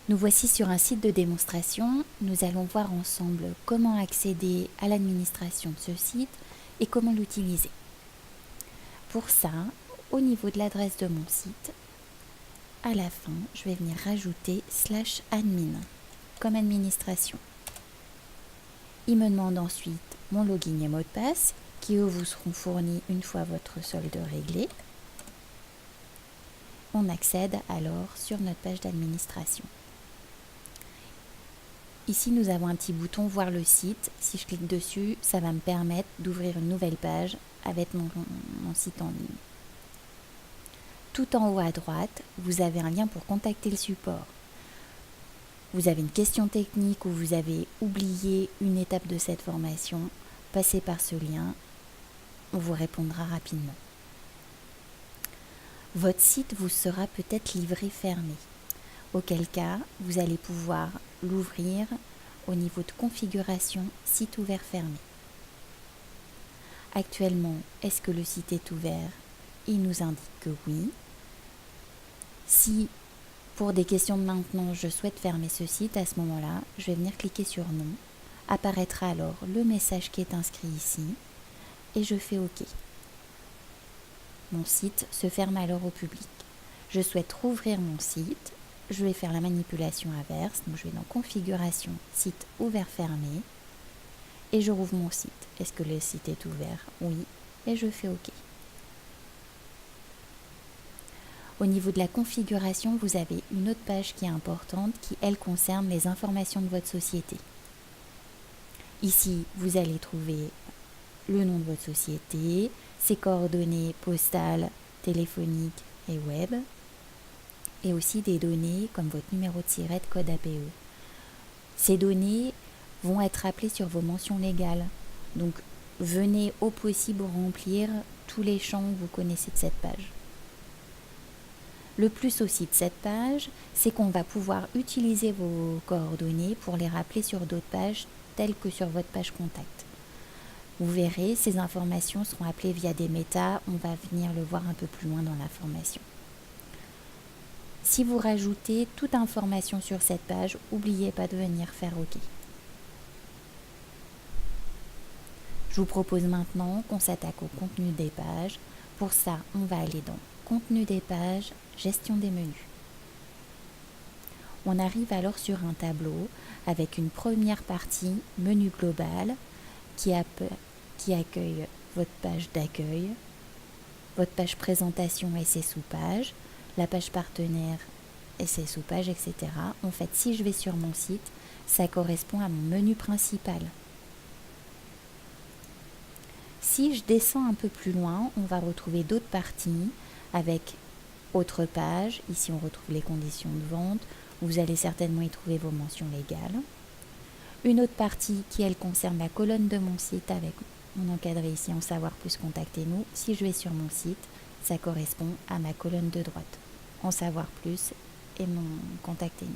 Nous voici sur un site de démonstration. Nous allons voir ensemble comment accéder à l'administration de ce site et comment l'utiliser. Pour ça, au niveau de l'adresse de mon site, à la fin, je vais venir rajouter /admin comme administration. Il me demande ensuite mon login et mot de passe qui eux vous seront fournis une fois votre solde réglé. On accède alors sur notre page d'administration. Ici, nous avons un petit bouton voir le site. Si je clique dessus, ça va me permettre d'ouvrir une nouvelle page avec mon site en ligne. Tout en haut à droite, vous avez un lien pour contacter le support. Vous avez une question technique ou vous avez oublié une étape de cette formation, passez par ce lien, on vous répondra rapidement. Votre site vous sera peut-être livré fermé, auquel cas vous allez pouvoir l'ouvrir au niveau de configuration site ouvert fermé. Actuellement, est-ce que le site est ouvert? Il nous indique que oui. Si pour des questions de maintenance, je souhaite fermer ce site, à ce moment-là, je vais venir cliquer sur non. Apparaîtra alors le message qui est inscrit ici et je fais OK. Mon site se ferme alors au public. Je souhaite rouvrir mon site. Je vais faire la manipulation inverse. Donc je vais dans configuration, site ouvert fermé et je rouvre mon site. Est-ce que le site est ouvert? Oui. Et je fais OK. Au niveau de la configuration, vous avez une autre page qui est importante qui, elle, concerne les informations de votre société. Ici, vous allez trouver le nom de votre société, ses coordonnées postales, téléphoniques et web, et aussi des données comme votre numéro de SIRET, code APE. Ces données vont être appelées sur vos mentions légales. Donc, venez au possible remplir tous les champs que vous connaissez de cette page. Le plus aussi de cette page, c'est qu'on va pouvoir utiliser vos coordonnées pour les rappeler sur d'autres pages, telles que sur votre page contact. Vous verrez, ces informations seront appelées via des métas, on va venir le voir un peu plus loin dans la formation. Si vous rajoutez toute information sur cette page, n'oubliez pas de venir faire OK. Je vous propose maintenant qu'on s'attaque au contenu des pages. Pour ça, on va aller dans Contenu des pages, Gestion des menus. On arrive alors sur un tableau avec une première partie, Menu global, qui accueille votre page d'accueil, votre page présentation et ses sous-pages, la page partenaire et ses sous-pages, etc. En fait, si je vais sur mon site, ça correspond à mon menu principal. Si je descends un peu plus loin, on va retrouver d'autres parties avec autres pages. Ici, on retrouve les conditions de vente. Vous allez certainement y trouver vos mentions légales. Une autre partie qui, elle, concerne la colonne de mon site avec mon encadré ici en savoir plus, contactez-nous. Si je vais sur mon site, ça correspond à ma colonne de droite, en savoir plus et mon contactez-nous.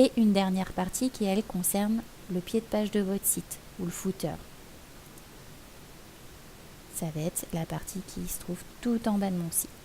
Et une dernière partie qui, elle, concerne le pied de page de votre site ou le footer. Ça va être la partie qui se trouve tout en bas de mon site.